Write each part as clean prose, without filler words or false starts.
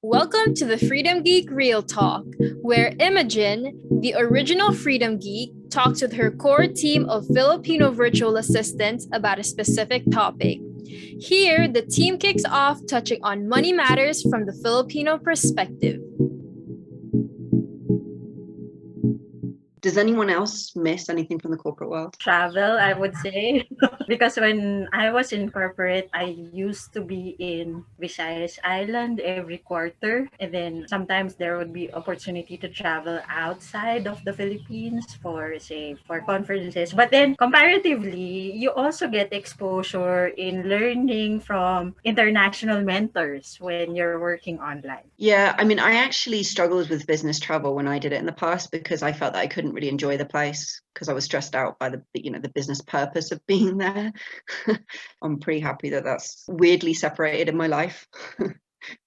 Welcome to the Freedom Geek Real Talk, where Imogen, the original Freedom Geek, talks with her core team of Filipino virtual assistants about a specific topic. Here, the team kicks off touching on money matters from the Filipino perspective. Does anyone else miss anything from the corporate world? Travel, I would say. Because when I was in corporate, I used to be in Visayas Island every quarter. And then sometimes there would be opportunity to travel outside of the Philippines for, say, for conferences. But then comparatively, you also get exposure in learning from international mentors when you're working online. Yeah, I mean, I actually struggled with business travel when I did it in the past because I felt that I couldn't really enjoy the place because I was stressed out by the business purpose of being there. I'm pretty happy that that's weirdly separated in my life.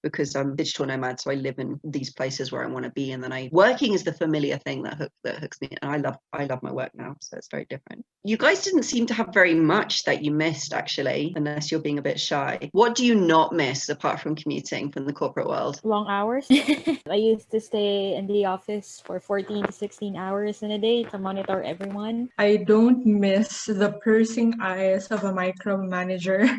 Because I'm digital nomad, so I live in these places where I want to be, and then working is the familiar thing that hooks me, and I love my work now, so it's very different. You guys didn't seem to have very much that you missed, actually, unless you're being a bit shy. What do you not miss apart from commuting from the corporate world? Long hours. I used to stay in the office for 14 to 16 hours in a day to monitor everyone. I don't miss the piercing eyes of a micromanager,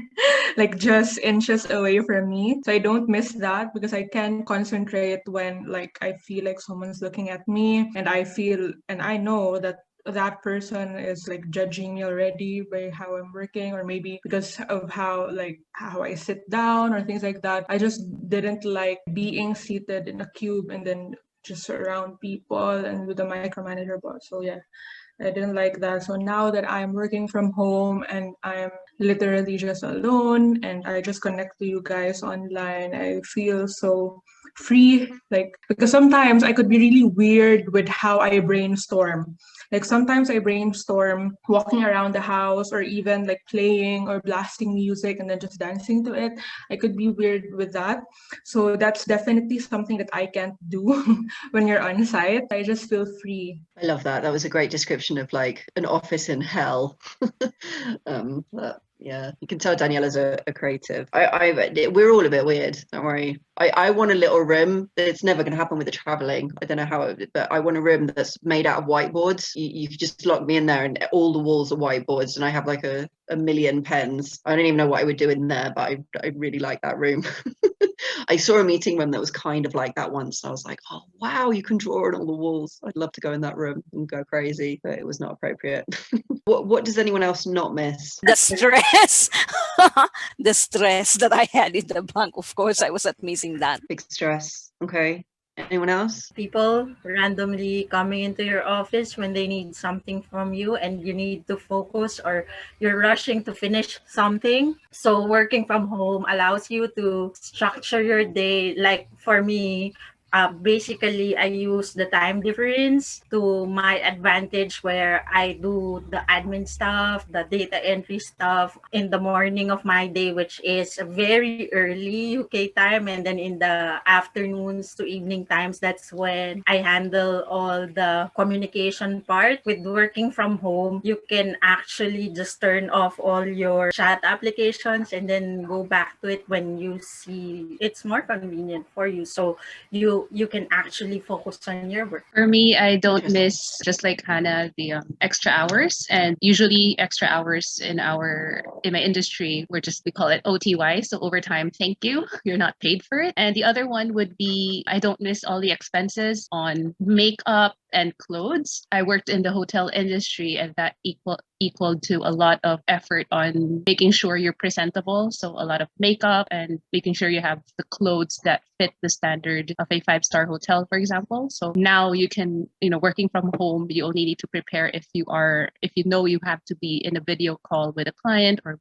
like just inches away from me. So I don't miss that because I can concentrate when like I feel like someone's looking at me and I know that that person is like judging me already by how I'm working, or maybe because of how I sit down or things like that. I just didn't like being seated in a cube and then just around people and with the micromanager boss. So yeah, I didn't like that. So now that I'm working from home and I'm literally just alone and I just connect to you guys online, I feel so free. Like, because sometimes I could be really weird with how I brainstorm. Like sometimes I brainstorm walking around the house or even like playing or blasting music and then just dancing to it. I could be weird with that. So that's definitely something that I can't do when you're on site. I just feel free. I love that. That was a great description of like an office in hell. Yeah, you can tell Daniela's a creative. We're all a bit weird. Don't worry. I want a little room. It's never going to happen with the traveling. I don't know how, but I want a room that's made out of whiteboards. You could just lock me in there, and all the walls are whiteboards, and I have like a million pens. I don't even know what I would do in there, but I really like that room. I saw a meeting room that was kind of like that once. And I was like, oh, wow, you can draw on all the walls. I'd love to go in that room and go crazy, but it was not appropriate. What does anyone else not miss? The stress. The stress that I had in the bank. Of course, I was not missing that. Big stress. Okay. Anyone else? People randomly coming into your office when they need something from you and you need to focus or you're rushing to finish something. So working from home allows you to structure your day. Like for me, basically, I use the time difference to my advantage where I do the admin stuff, the data entry stuff in the morning of my day, which is very early UK time. And then in the afternoons to evening times, that's when I handle all the communication part. With working from home, you can actually just turn off all your chat applications and then go back to it when you see it's more convenient for you. So you can actually focus on your work. For me, I don't miss, just like Hannah, the extra hours. And usually extra hours in my industry, we call it OTY, so overtime. Thank you. You're not paid for it. And the other one would be, I don't miss all the expenses on makeup and clothes. I worked in the hotel industry, and that equaled to a lot of effort on making sure you're presentable. So a lot of makeup and making sure you have the clothes that fit the standard of a 5-star hotel, for example. So now you can, working from home, you only need to prepare if you know you have to be in a video call with a client or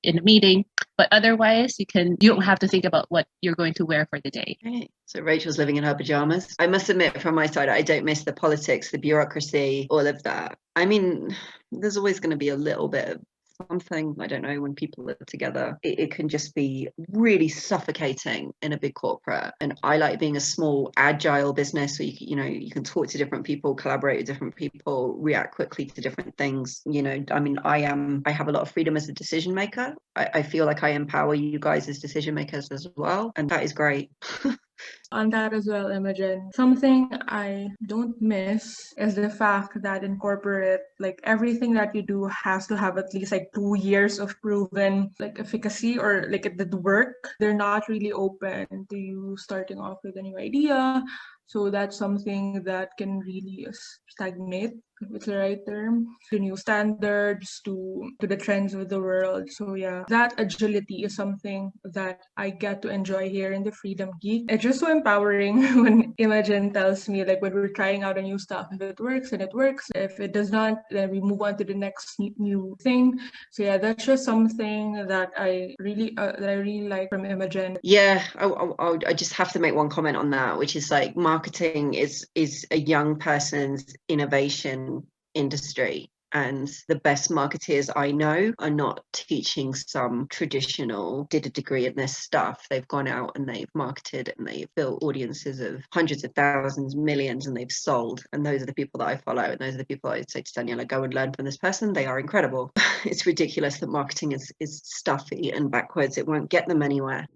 in a meeting. But otherwise, you don't have to think about what you're going to wear for the day. Right. So Rachel's living in her pajamas. I must admit, from my side, I don't miss the politics, the bureaucracy, all of that. I mean, there's always going to be a little bit of something, I don't know, when people are together, it can just be really suffocating in a big corporate. And I like being a small, agile business where you can talk to different people, collaborate with different people, react quickly to different things. I have a lot of freedom as a decision maker. I feel like I empower you guys as decision makers as well, and that is great. On that as well, Imogen, something I don't miss is the fact that in corporate, like everything that you do has to have at least like 2 years of proven like efficacy, or like it did work. They're not really open to you starting off with a new idea. So that's something that can really stagnate, if it's the right term, to new standards, to the trends of the world. So yeah, that agility is something that I get to enjoy here in the Freedom Geek. It's just so empowering when Imogen tells me like when we're trying out a new stuff, if it works and it works, if it does not, then we move on to the next new thing. So yeah, that's just something that I really like from Imogen. Yeah, I just have to make one comment on that, which is like marketing is a young person's innovation industry. And the best marketeers I know are not teaching some traditional, did a degree in this stuff. They've gone out and they've marketed and they've built audiences of hundreds of thousands, millions, and they've sold. And those are the people that I follow. And those are the people I'd say to Daniela, go and learn from this person. They are incredible. It's ridiculous that marketing is stuffy and backwards. It won't get them anywhere.